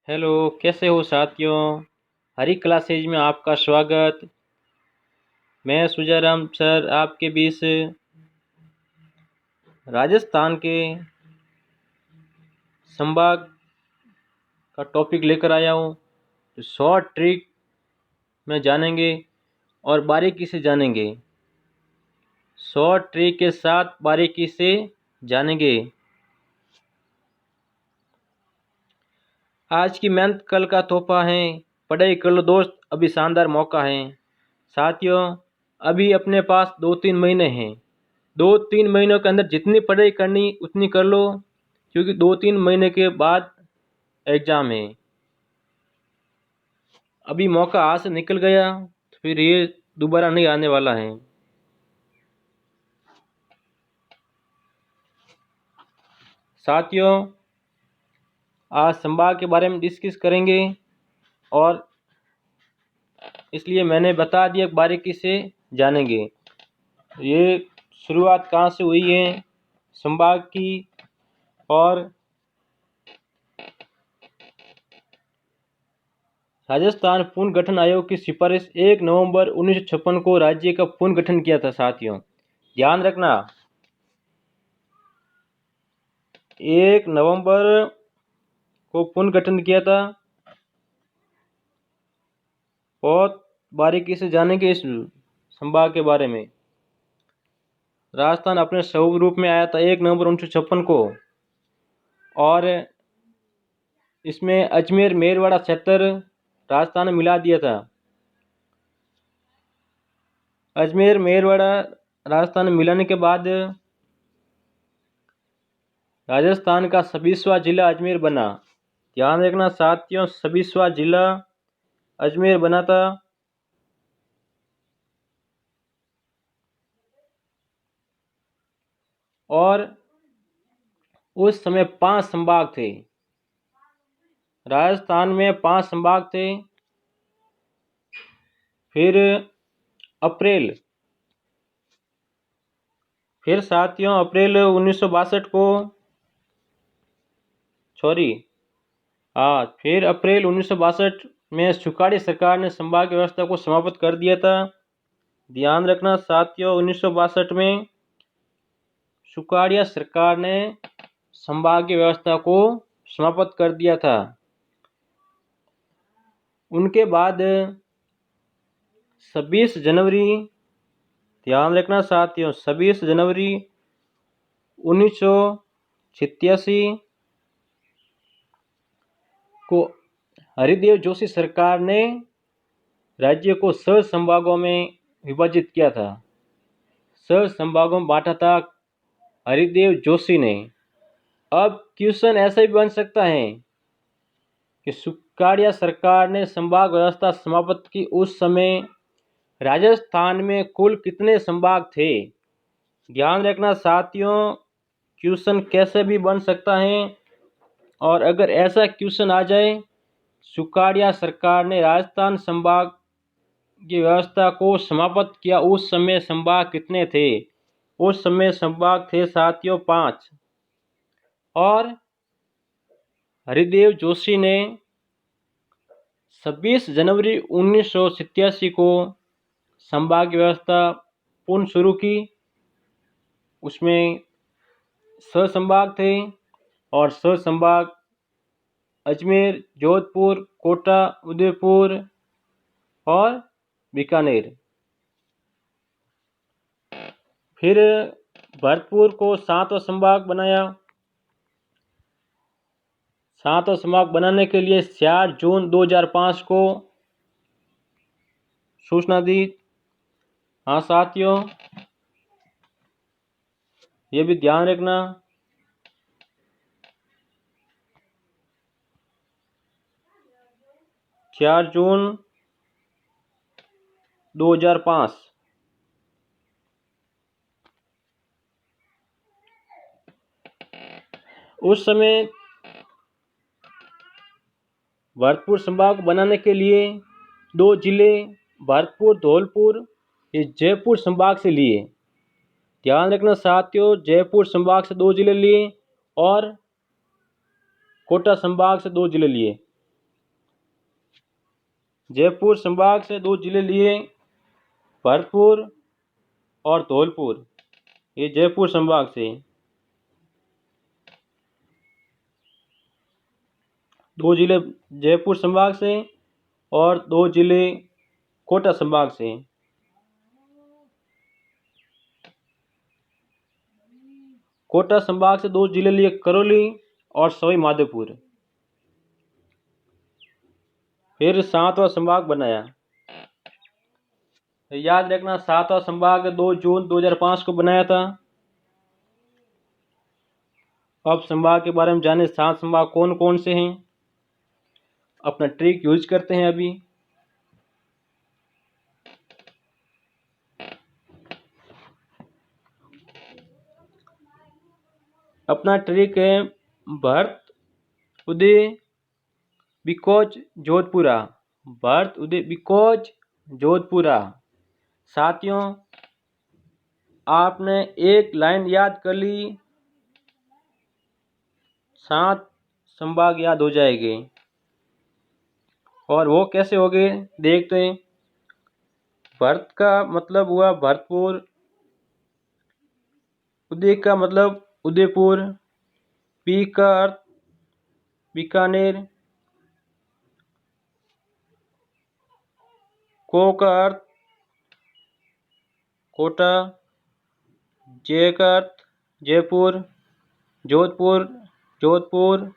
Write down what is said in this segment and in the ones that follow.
Hello, कैसे हो साथियों। हरी क्लासेज में आपका स्वागत। मैं सुजाराम सर आपके बीच राजस्थान के संभाग का टॉपिक लेकर आया हूँ। तो शॉर्ट ट्रिक में जानेंगे और बारीकी से जानेंगे। शॉर्ट ट्रिक के साथ बारीकी से जानेंगे। आज की मेहनत कल का तोहफा है। पढ़ाई कर लो दोस्त, अभी शानदार मौका है। साथियों, अभी अपने पास 2-3 महीने हैं। 2-3 महीनों के अंदर जितनी पढ़ाई करनी उतनी कर लो, क्योंकि 2-3 महीने के बाद एग्ज़ाम है। अभी मौका हाथ से निकल गया तो फिर ये दोबारा नहीं आने वाला है। साथियों, आज संभाग के बारे में डिस्कस करेंगे और इसलिए मैंने बता दिया, बारीकी से जानेंगे। ये शुरुआत कहाँ से हुई है संभाग की, और राजस्थान पुनर्गठन आयोग की सिफारिश 1 नवंबर 1956 को राज्य का पुनर्गठन किया था। साथियों, ध्यान रखना, 1 नवंबर को पुनर्गठन किया था। बहुत बारीकी से जानेंगे इस संभाग के बारे में। राजस्थान अपने स्वरूप में आया था 1 नवंबर 1956 को, और इसमें अजमेर मेरवाड़ा क्षेत्र राजस्थान में मिला दिया था। अजमेर मेरवाड़ा राजस्थान में मिलाने के बाद राजस्थान का 26वां जिला अजमेर बना। ध्यान रखना साथियों, 26वां जिला अजमेर बना था। और उस समय 5 संभाग थे। राजस्थान में 5 संभाग थे। फिर साथियों, अप्रैल 1962 को फिर अप्रैल 1962 में सुखाड़ी सरकार ने संभाग व्यवस्था को समाप्त कर दिया था। ध्यान रखना साथियों, 1962 में सुखाड़िया सरकार ने संभागीय व्यवस्था को समाप्त कर दिया था। उनके बाद 26 जनवरी, ध्यान रखना साथियों, 26 जनवरी 1987 को हरिदेव जोशी सरकार ने राज्य को 6 संभागों में विभाजित किया था। 6 संभागों में बांटा था हरिदेव जोशी ने। अब क्वेश्चन ऐसा भी बन सकता है कि सुखाड़िया सरकार ने संभाग व्यवस्था समाप्त की, उस समय राजस्थान में कुल कितने संभाग थे। ध्यान रखना साथियों, क्वेश्चन कैसे भी बन सकता है। और अगर ऐसा क्वेश्चन आ जाए, सुखाड़िया सरकार ने राजस्थान संभाग की व्यवस्था को समाप्त किया, उस समय संभाग कितने थे। उस समय संभाग थे साथियों 5। और हरिदेव जोशी ने 26 जनवरी 1987 को संभाग व्यवस्था पुनः शुरू की। उसमें 6 संभाग थे, और 6 संभाग अजमेर, जोधपुर, कोटा, उदयपुर और बीकानेर। फिर भरतपुर को 7वां संभाग बनाया। 7वां संभाग बनाने के लिए 4 जून 2005 को सूचना दी। हाँ साथियों, ये भी ध्यान रखना। 4 जून 2005। उस समय भरतपुर संभाग बनाने के लिए 2 जिले भरतपुर, धौलपुर, ये जयपुर संभाग से लिए। ध्यान रखना साथियों, जयपुर संभाग से 2 जिले लिए और कोटा संभाग से 2 जिले लिए। जयपुर संभाग से दो जिले लिए, भरतपुर और धौलपुर। ये जयपुर संभाग से दो जिले जयपुर संभाग से और दो जिले कोटा संभाग से। कोटा संभाग से दो जिले लिए, करौली और सवाई माधोपुर। फिर सातवां संभाग बनाया। याद रखना, सातवां संभाग 2 जून 2005 को बनाया था। अब संभाग के बारे में जाने, 7 संभाग कौन कौन से हैं। अपना ट्रिक यूज करते हैं अभी। अपना ट्रिक है भरत, उदय, बिकोज, जोधपुरा। भरत, उदय, बिकोज, जोधपुरा। साथियों, आपने एक लाइन याद कर ली, 7 संभाग याद हो जाएंगे। और वो कैसे हो गए देखते हैं। भरत का मतलब हुआ भरतपुर, उदय का मतलब उदयपुर, बी का अर्थ बीकानेर, को का अर्थ कोटा, जय का अर्थ जयपुर, जोधपुर, जोधपुर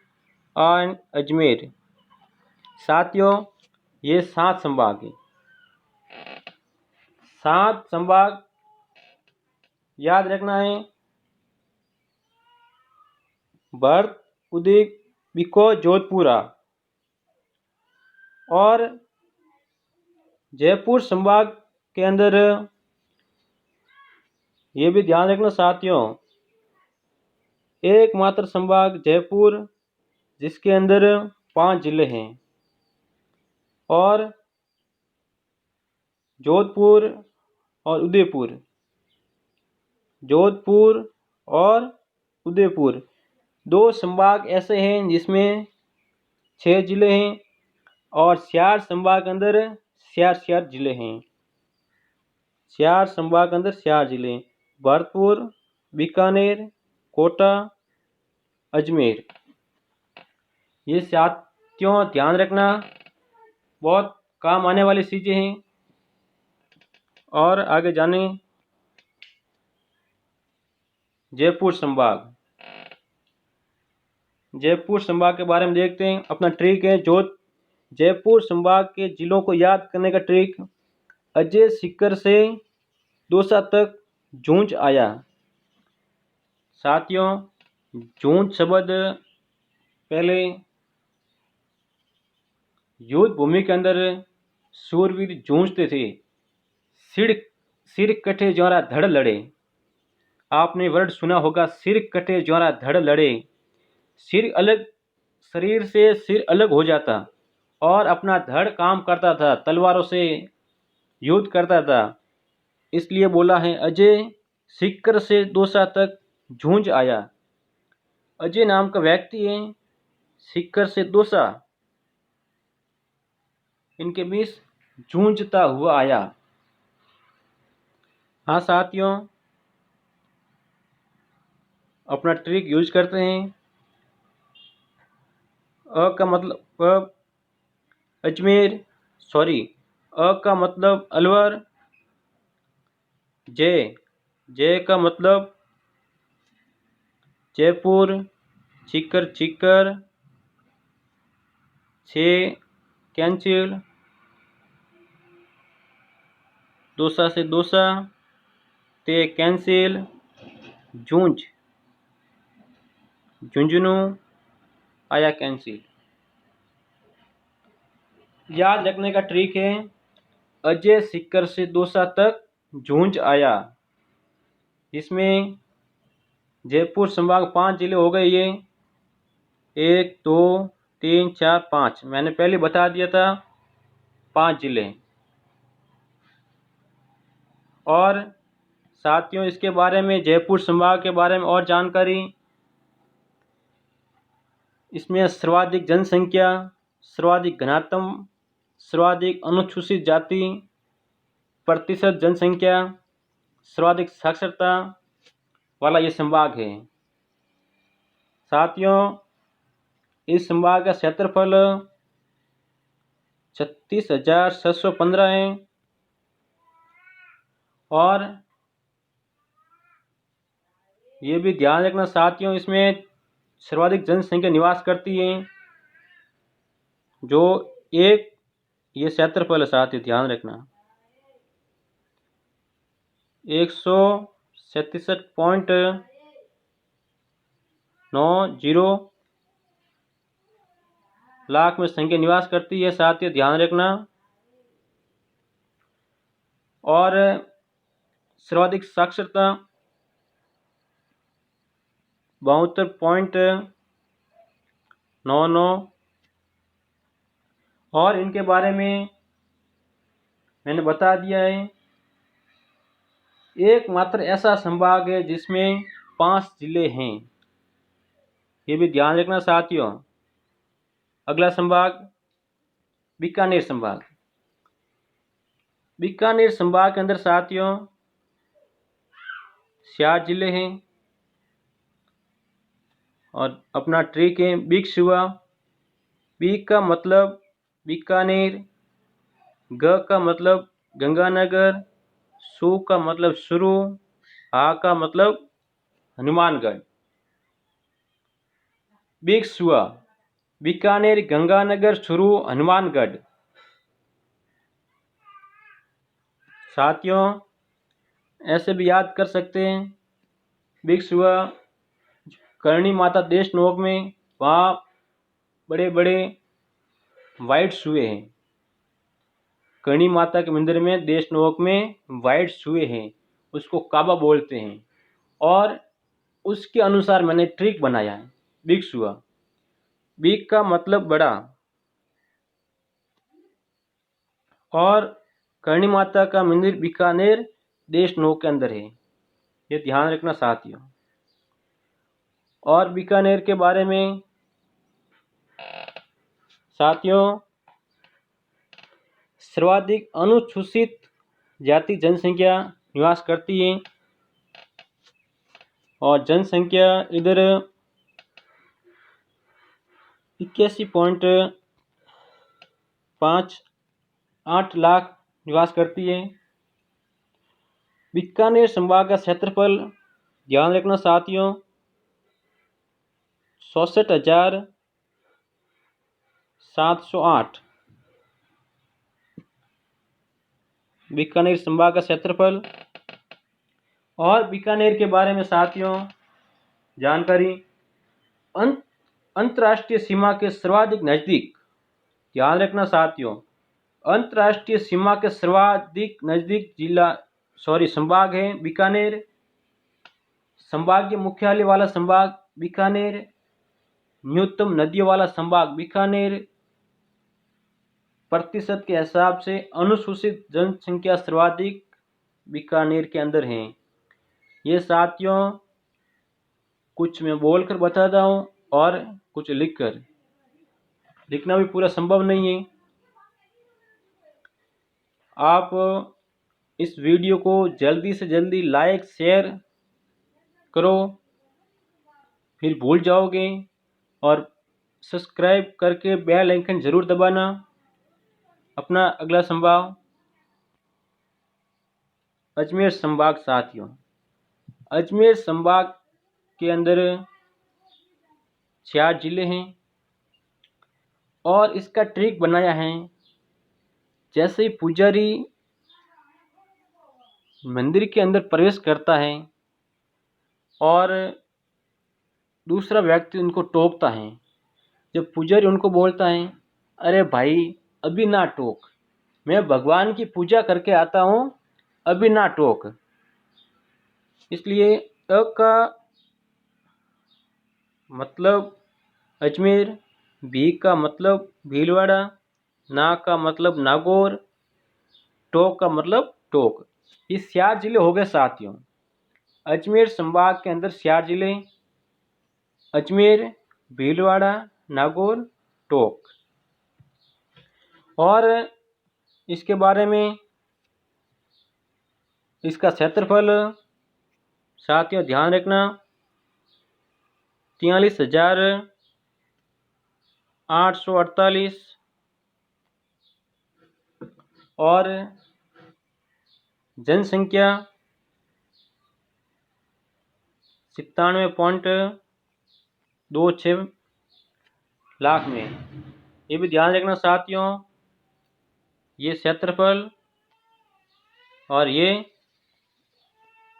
एंड अजमेर। साथियों, ये 7 संभाग हैं। 7 संभाग याद रखना है। भरत, उदय, बिकोज, जोधपुरा। और जयपुर संभाग के अंदर ये भी ध्यान रखना साथियों, एकमात्र संभाग जयपुर जिसके अंदर 5 जिले हैं। और जोधपुर और उदयपुर, जोधपुर और उदयपुर 2 संभाग ऐसे हैं जिसमें 6 जिले हैं। और 4 संभाग के अंदर 4 जिले हैं। 4 संभाग के अंदर 4 जिले, भरतपुर, बीकानेर, कोटा, अजमेर। ये साथियों ध्यान रखना, बहुत काम आने वाली चीज़ें हैं। और आगे जाने जयपुर संभाग। जयपुर संभाग के बारे में देखते हैं। अपना ट्रिक है जयपुर संभाग के जिलों को याद करने का ट्रिक। अजय सीकर से दौसा तक जूझ आया। साथियों, जूझ शब्द पहले युद्ध भूमि के अंदर शूरवीर जूझते थे। सिर कटे ज्वारा धड़ लड़े। आपने वर्ड सुना होगा, सिर कटे ज्वारा धड़ लड़े। शरीर से सिर अलग हो जाता और अपना धड़ काम करता था, तलवारों से युद्ध करता था। इसलिए बोला है अजय सीकर से दौसा तक जूझ आया। अजय नाम का व्यक्ति है, सीकर से दौसा इनके बीच जूझता हुआ आया। हाँ साथियों, अपना ट्रिक यूज करते हैं। अ का मतलब अजमेर, अ का मतलब अलवर। जय का मतलब जयपुर, चिक्कर, 6 कैंसिल, दौसा से दौसा, ते कैंसिल, झुंझुनू आया कैंसिल। याद रखने का ट्रिक है, अजय सीकर से दौसा तक जूझ आया। इसमें जयपुर संभाग 5 जिले हो गए। ये 1 2 3 4 5 मैंने पहले बता दिया था, 5 जिले। और साथियों, इसके बारे में, जयपुर संभाग के बारे में और जानकारी, इसमें सर्वाधिक जनसंख्या, सर्वाधिक घनत्व, सर्वाधिक अनुसूचित जाति, प्रतिशत जनसंख्या, सर्वाधिक साक्षरता वाला ये संभाग है। साथियों, इस संभाग का क्षेत्रफल 36,615 है और ये भी ध्यान रखना साथियों, इसमें सर्वाधिक जनसंख्या निवास करती है, जो एक ये क्षेत्रफल है साथियों, ध्यान रखना 137.90 लाख में संख्या निवास करती है साथियों, ध्यान रखना। और सर्वाधिक साक्षरता 72.99 और इनके बारे में मैंने बता दिया है। एकमात्र ऐसा संभाग है जिसमें 5 जिले हैं, ये भी ध्यान रखना साथियों। अगला संभाग बीकानेर संभाग। बीकानेर संभाग के अंदर साथियों 66 जिले हैं और अपना ट्रिक है बीक सुआ। बीक का मतलब बीकानेर, ग का मतलब गंगानगर, सु का मतलब शुरू, हा का मतलब हनुमानगढ़। बीक सुआ, बीकानेर, गंगानगर, शुरू, हनुमानगढ़। साथियों, ऐसे भी याद कर सकते हैं। बीक सुआ करणी माता देश नोक में, वहाँ बड़े बड़े वाइट सुए हैं। करणी माता के मंदिर में देश नोक में वाइट सुए हैं, उसको काबा बोलते हैं और उसके अनुसार मैंने ट्रिक बनाया है बीक सुआ। बीक का मतलब बड़ा और करणी माता का मंदिर बीकानेर देश नोक के अंदर है, ये ध्यान रखना साथियों। और बीकानेर के बारे में साथियों सर्वाधिक अनुसूचित जाति जनसंख्या निवास करती है और जनसंख्या इधर 81.58 लाख निवास करती है। बीकानेर संभाग का क्षेत्रफल ध्यान रखना साथियों 64,708। बीकानेर संभाग का क्षेत्रफल। और बीकानेर के बारे में साथियों जानकारी, अंतर्राष्ट्रीय सीमा के सर्वाधिक नज़दीक, ध्यान रखना साथियों, अंतर्राष्ट्रीय सीमा के सर्वाधिक नज़दीक संभाग है बीकानेर। संभागीय मुख्यालय वाला संभाग बीकानेर, न्यूनतम नदियों वाला संभाग बीकानेर, प्रतिशत के हिसाब से अनुसूचित जनसंख्या सर्वाधिक बीकानेर के अंदर है। ये साथियों कुछ मैं बोलकर बताता हूँ और कुछ लिखकर, लिखना भी पूरा संभव नहीं है। आप इस वीडियो को जल्दी से जल्दी लाइक शेयर करो, फिर भूल जाओगे, और सब्सक्राइब करके बेल आइकन जरूर दबाना। अपना अगला संभाग अजमेर संभाग साथियों। अजमेर संभाग के अंदर 4 जिले हैं और इसका ट्रिक बनाया है, जैसे ही पुजारी मंदिर के अंदर प्रवेश करता है और दूसरा व्यक्ति उनको टोकता है, जब पुजारी उनको बोलता है अरे भाई अभी ना टोक, मैं भगवान की पूजा करके आता हूँ, अभी ना टोक। इसलिए अ का मतलब अजमेर, भी का मतलब भीलवाड़ा, ना का मतलब नागौर, टोक का मतलब टोक। ये 4 जिले हो गए साथियों। अजमेर संभाग के अंदर 4 जिले, अजमेर, भीलवाड़ा, नागौर, टोक। और इसके बारे में इसका क्षेत्रफल साथियों ध्यान रखना 43,848 और जनसंख्या 97.26 लाख में। ये भी ध्यान रखना साथियों, ये क्षेत्रफल और ये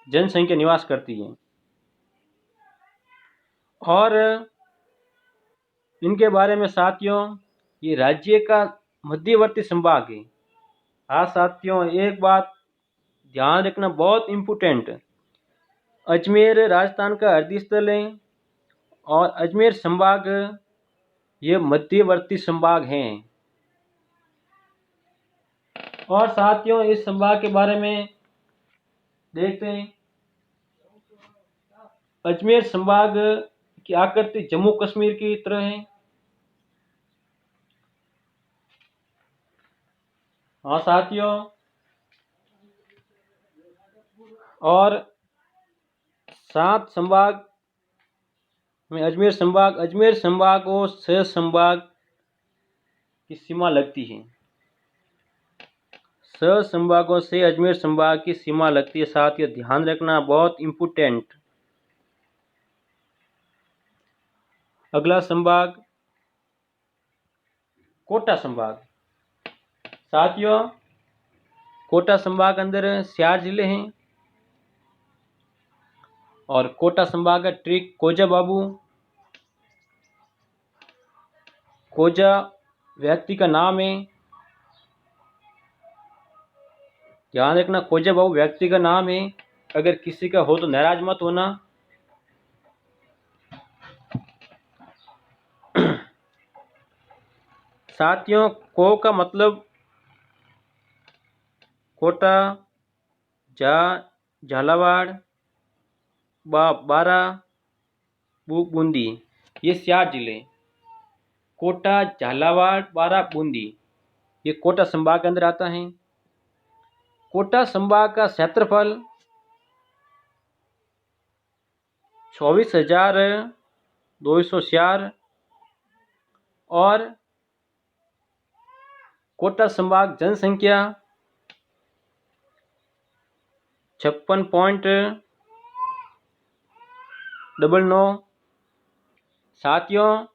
जनसंख्या निवास करती है। और इनके बारे में साथियों, ये राज्य का मध्यवर्ती संभाग है। हाँ साथियों, एक बात ध्यान रखना बहुत इम्पोर्टेंट, अजमेर राजस्थान का हृदय स्थल है और अजमेर संभाग ये मध्यवर्ती संभाग हैं। और साथियों, इस संभाग के बारे में देखते हैं। अजमेर संभाग की आकृति जम्मू कश्मीर की तरह है। हाँ साथियों, और 7 संभाग में अजमेर संभाग और 6 संभाग की सीमा लगती है। 6 संभागों से अजमेर संभाग की सीमा लगती है साथियों, ध्यान रखना बहुत इम्पोर्टेंट। अगला संभाग कोटा संभाग। साथियों, कोटा संभाग अंदर 4 जिले हैं और कोटा संभाग का ट्रिक कोजा बाबू। कोजा व्यक्ति का नाम है, ध्यान रखना कोजा बाबू व्यक्ति का नाम है। अगर किसी का हो तो नाराज मत होना। साथियों, को का मतलब कोटा, झालावाड़, बारा, बूंदी, ये 4 जिले, कोटा, झालावाड़, बारा, बूंदी, ये कोटा संभाग के अंदर आता है। कोटा संभाग का क्षेत्रफल 24,204 और कोटा संभाग जनसंख्या 56.99। साथियों,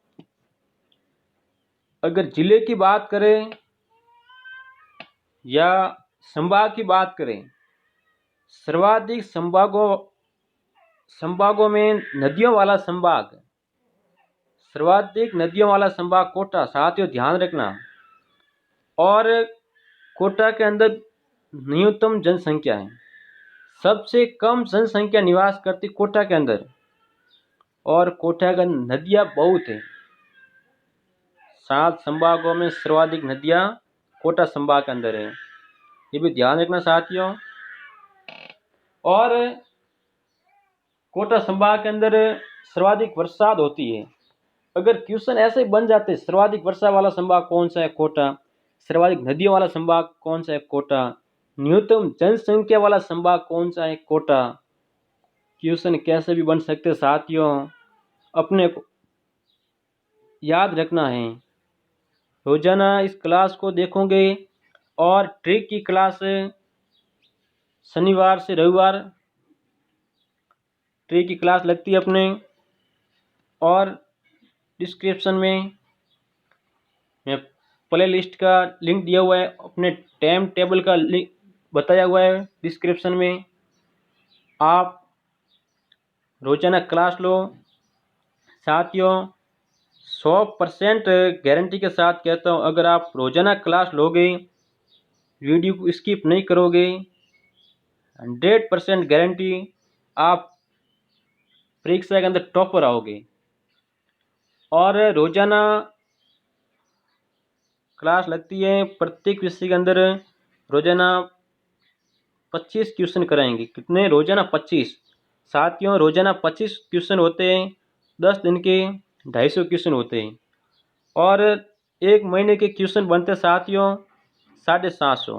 अगर जिले की बात करें या संभाग की बात करें, सर्वाधिक संभागों में नदियों वाला संभाग, सर्वाधिक नदियों वाला संभाग कोटा। साथियों ध्यान रखना, और कोटा के अंदर न्यूनतम जनसंख्या है, सबसे कम जनसंख्या निवास करती कोटा के अंदर, और कोटा का नदियाँ बहुत है। 7 संभागों में सर्वाधिक नदियाँ कोटा संभाग के अंदर है, ये भी ध्यान रखना साथियों। और कोटा संभाग के अंदर सर्वाधिक बरसात होती है। अगर क्वेश्चन ऐसे ही बन जाते, सर्वाधिक वर्षा वाला संभाग कौन सा है, कोटा। सर्वाधिक नदियों वाला संभाग कौन सा है, कोटा। न्यूनतम जनसंख्या वाला संभाग कौन सा है, कोटा। क्वेश्चन कैसे भी बन सकते साथियों, अपने को याद रखना है। रोजाना इस क्लास को देखोगे, और ट्रिक की क्लास शनिवार से रविवार ट्रिक की क्लास लगती है अपने, और डिस्क्रिप्शन में मैं प्ले लिस्ट का लिंक दिया हुआ है, अपने टाइम टेबल का लिंक बताया हुआ है डिस्क्रिप्शन में। आप रोजाना क्लास लो साथियों, 100% गारंटी के साथ कहता हूँ, अगर आप रोजाना क्लास लोगे, वीडियो को स्किप नहीं करोगे, 100% गारंटी आप परीक्षा के अंदर टॉपर आओगे। और रोजाना क्लास लगती है, प्रत्येक विषय के अंदर रोजाना 25 क्वेश्चन कराएंगे। कितने? रोजाना 25। साथियों, रोजाना 25 क्वेश्चन होते हैं, 10 दिन के 250 क्वेश्चन होते हैं। और एक महीने के क्वेश्चन बनते साथियों 750।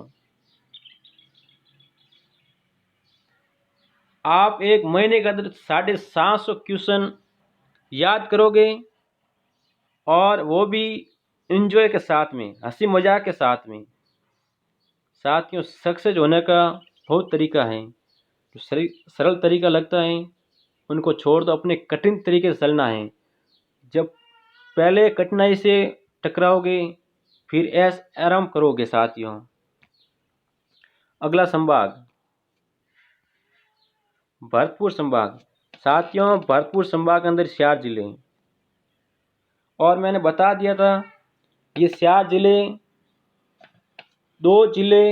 आप एक महीने के अंदर 750 क्वेश्चन याद करोगे, और वो भी एंजॉय के साथ में, हंसी मजाक के साथ में। साथियों, सक्सेस होने का बहुत तरीका है। जो सरल तरीका लगता है उनको छोड़ दो, अपने कठिन तरीके से चलना है। जब पहले कठिनाई से टकराओगे फिर ऐश आराम करोगे साथियों। अगला संभाग भरतपुर संभाग। साथियों, भरतपुर संभाग के अंदर 4 जिले हैं। और मैंने बता दिया था ये 4 जिले, 2 जिले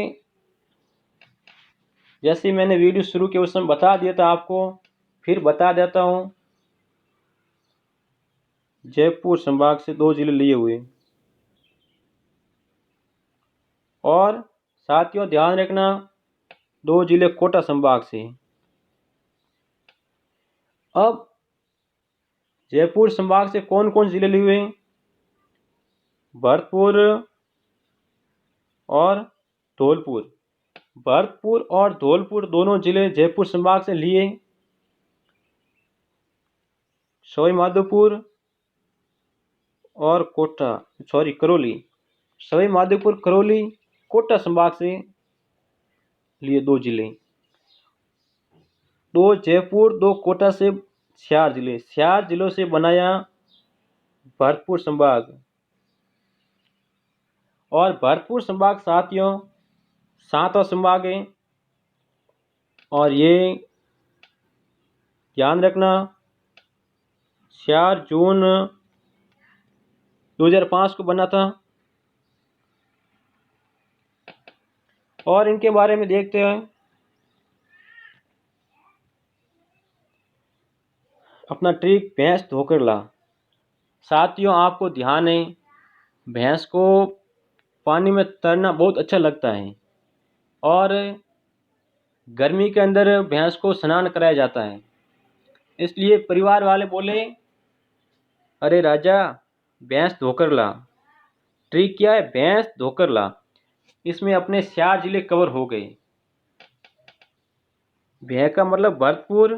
जैसे मैंने वीडियो शुरू के उस समय बता दिया था आपको, फिर बता देता हूँ। जयपुर संभाग से 2 जिले लिए हुए। और साथियों ध्यान रखना, 2 जिले कोटा संभाग से। अब जयपुर संभाग से कौन कौन जिले लिए हुए? भरतपुर और धौलपुर। भरतपुर और धौलपुर दोनों जिले जयपुर संभाग से लिए। सवाई माधोपुर और करौली। सवाई माधोपुर, करौली, कोटा संभाग से लिए 2 जिले। 2 जयपुर, 2 कोटा से 4 जिले। 4 जिलों से बनाया भरतपुर संभाग। और भरतपुर संभाग साथियों 7वां संभाग है। और ये ध्यान रखना 4 जून 2005 को बना था। और इनके बारे में देखते हैं। अपना ट्रिक भैंस धोकर ला। साथियों आपको ध्यान है, भैंस को पानी में तैरना बहुत अच्छा लगता है। और गर्मी के अंदर भैंस को स्नान कराया जाता है। इसलिए परिवार वाले बोले, अरे राजा भैंस धोकर ला। ट्रिक क्या है? भैंस धोकर ला। इसमें अपने 4 जिले कवर हो गए। भै का मतलब भरतपुर,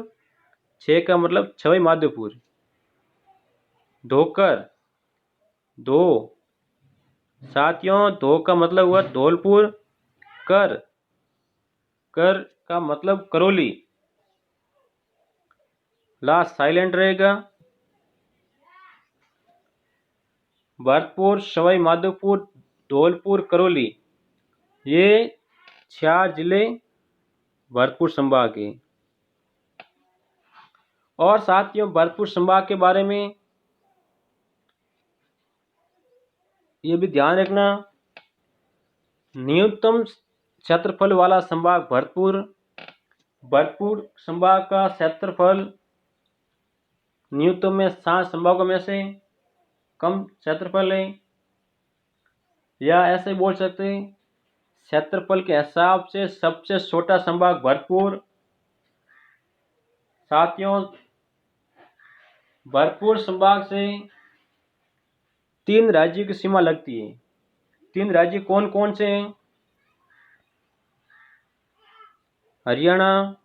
6 का मतलब सवाई माधोपुर। धोकर, धो। साथियों धो का मतलब हुआ धौलपुर। कर, कर का मतलब करौली। ला साइलेंट रहेगा। भरतपुर, सवाई माधोपुर, धौलपुर, करौली, ये 4 जिले भरतपुर संभाग के। और साथियों भरतपुर संभाग के बारे में ये भी ध्यान रखना, न्यूनतम क्षेत्रफल वाला संभाग भरतपुर। भरतपुर संभाग का क्षेत्रफल न्यूनतम में 7 संभागों में से कम क्षेत्रफल है। या ऐसे बोल सकते हैं, क्षेत्रफल के हिसाब से सबसे छोटा संभाग भरतपुर। साथियों भरतपुर संभाग से 3 राज्यों की सीमा लगती है। 3 राज्य कौन कौन से हैं? हरियाणा,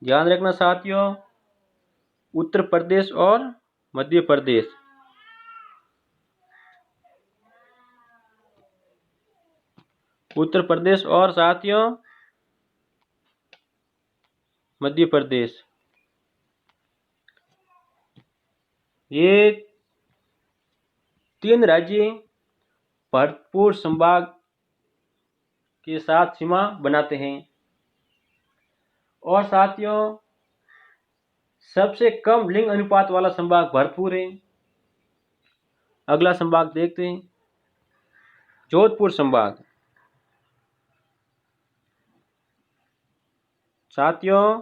ध्यान रखना साथियों, उत्तर प्रदेश और मध्य प्रदेश। उत्तर प्रदेश और साथियों मध्य प्रदेश, ये 3 राज्य भरतपुर संभाग के साथ सीमा बनाते हैं। और साथियों सबसे कम लिंग अनुपात वाला संभाग भरतपुर है। अगला संभाग देखते हैं, जोधपुर संभाग। साथियों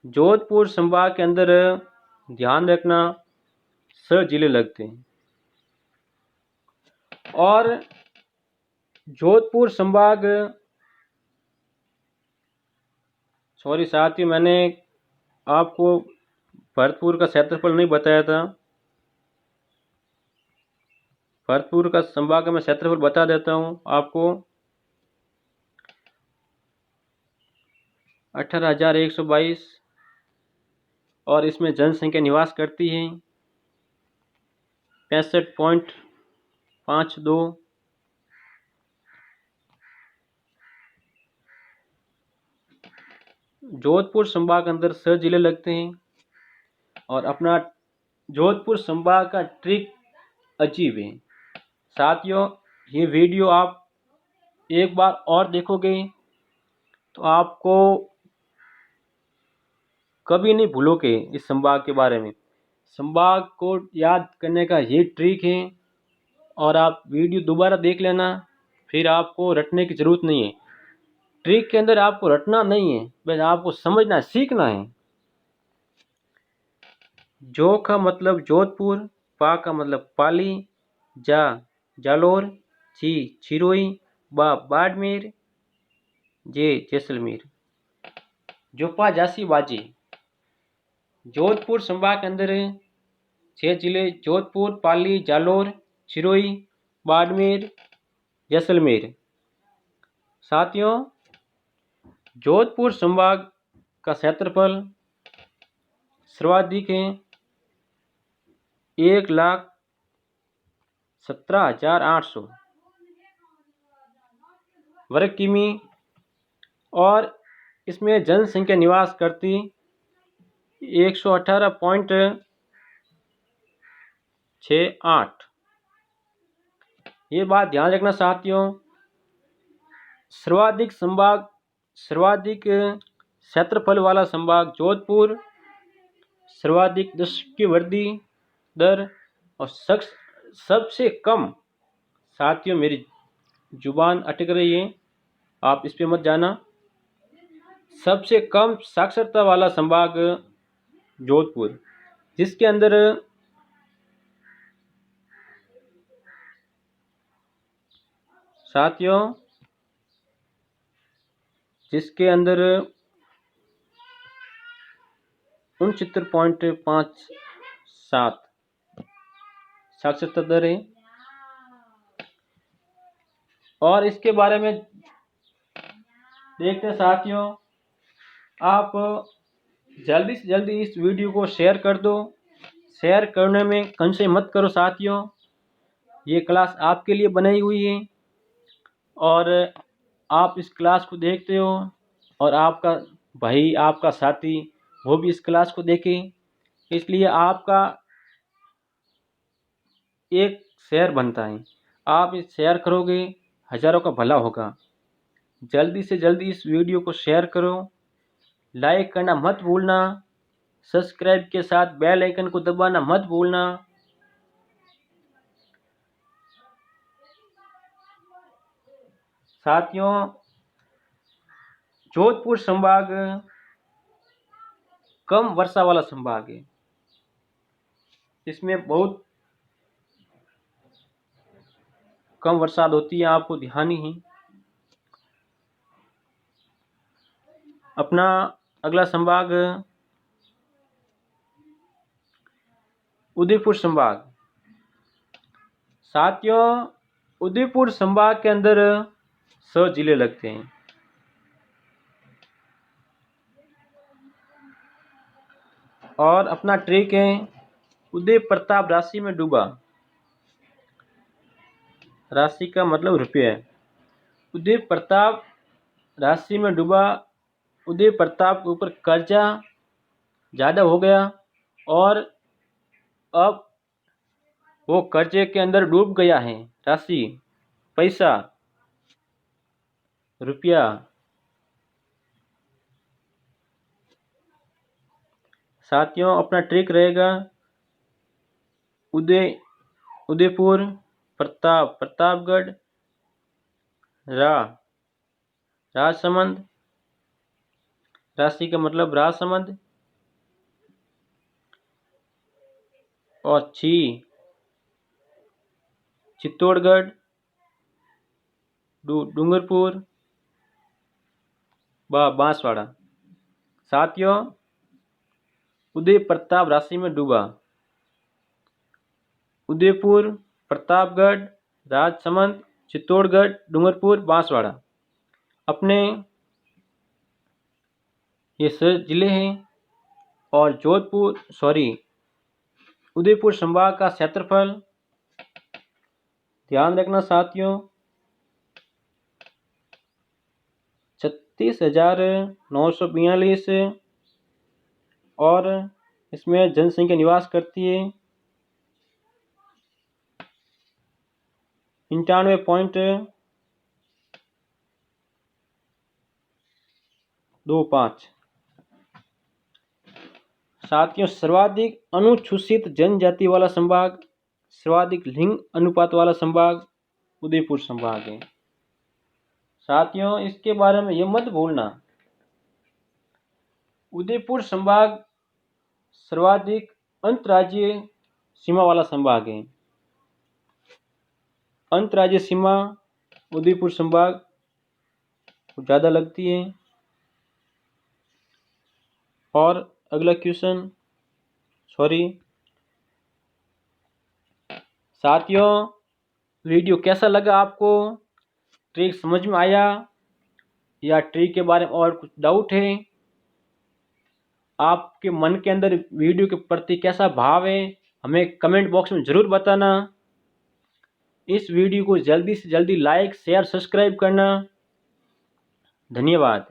जोधपुर संभाग के अंदर ध्यान रखना 6 जिले लगते हैं। और जोधपुर संभाग, सॉरी साथियों मैंने आपको भरतपुर का क्षेत्रफल नहीं बताया था। भरतपुर का संभाग का मैं क्षेत्रफल बता देता हूँ आपको। 18,122 और इसमें जनसंख्या निवास करती है 65.52। जोधपुर संभाग के अंदर 6 जिले लगते हैं और अपना जोधपुर संभाग का ट्रिक अजीब है। साथियों, ये वीडियो आप एक बार और देखोगे तो आपको कभी नहीं भूलोगे इस संभाग के बारे में। संभाग को याद करने का ये ट्रिक है और आप वीडियो दोबारा देख लेना, फिर आपको रटने की ज़रूरत नहीं है। ट्रिक के अंदर आपको रटना नहीं है, बस आपको समझना है, सीखना है। जो का मतलब जोधपुर, पा का मतलब पाली, जा जालोर, ची छिरोई, बा बाड़मेर, जे जैसलमेर। जोपा जासी बाजी। जोधपुर संभाग के अंदर 6 जिले जोधपुर, पाली, जालोर, छिरोई, बाड़मेर, जैसलमेर। साथियों, जोधपुर संभाग का क्षेत्रफल सर्वाधिक है 1,17,800 वर्ग किमी और इसमें जनसंख्या निवास करती 118.68। ये बात ध्यान रखना साथियों, सर्वाधिक क्षेत्रफल वाला संभाग जोधपुर, सर्वाधिक दशक वृद्धि दर और सबसे कम। साथियों, मेरी जुबान अटक रही है, आप इस पे मत जाना। सबसे कम साक्षरता वाला संभाग जोधपुर, जिसके अंदर साथियों 69.57 साक्षरता दर है। और इसके बारे में देखते हैं साथियों, आप जल्दी से जल्दी इस वीडियो को शेयर कर दो। शेयर करने में कंजूसी मत करो साथियों, ये क्लास आपके लिए बनाई हुई है और आप इस क्लास को देखते हो और आपका भाई, आपका साथी वो भी इस क्लास को देखे, इसलिए आपका एक शेयर बनता है। आप इस शेयर करोगे, हज़ारों का भला होगा। जल्दी से जल्दी इस वीडियो को शेयर करो, लाइक करना मत भूलना, सब्सक्राइब के साथ बेल आइकन को दबाना मत भूलना। साथियों, जोधपुर संभाग कम वर्षा वाला संभाग है, इसमें बहुत कम बरसात होती है, आपको ध्यान ही है। अपना अगला संभाग उदयपुर संभाग। साथियों, उदयपुर संभाग के अंदर 6 जिले लगते हैं और अपना ट्रिक है उदय प्रताप राशि में डूबा। राशि का मतलब रुपये। उदय प्रताप राशि में डूबा, उदय प्रताप के ऊपर कर्जा ज़्यादा हो गया और अब वो कर्जे के अंदर डूब गया है। राशि, पैसा, रुपया। साथियों, अपना ट्रिक रहेगा उदयपुर, प्रतापगढ़, राजसमंद। राशि का मतलब राजसमंद और चित्तौड़गढ़, डूंगरपुर, बांसवाड़ा। साथियों, उदय प्रताप राशि में डूबा, उदयपुर, प्रतापगढ़, राजसमंद, चित्तौड़गढ़, डूंगरपुर, बांसवाड़ा अपने ये 6 जिले हैं। और उदयपुर संभाग का क्षेत्रफल, ध्यान रखना साथियों, 36,942 और इसमें जनसंख्या निवास करती है 95.25। साथियों, सर्वाधिक अनुसूचित जनजाति वाला संभाग, सर्वाधिक लिंग अनुपात वाला संभाग उदयपुर संभाग है। साथियों, इसके बारे में ये मत भूलना, उदयपुर संभाग सर्वाधिक अंतर्राज्यीय सीमा वाला संभाग है। अंतर्राज्यीय सीमा उदयपुर संभाग को ज़्यादा लगती है। और अगला क्वेश्चन, साथियों, वीडियो कैसा लगा आपको? ट्रिक समझ में आया या ट्रिक के बारे में और कुछ डाउट है? आपके मन के अंदर वीडियो के प्रति कैसा भाव है, हमें कमेंट बॉक्स में ज़रूर बताना। इस वीडियो को जल्दी से जल्दी लाइक, शेयर, सब्सक्राइब करना। धन्यवाद।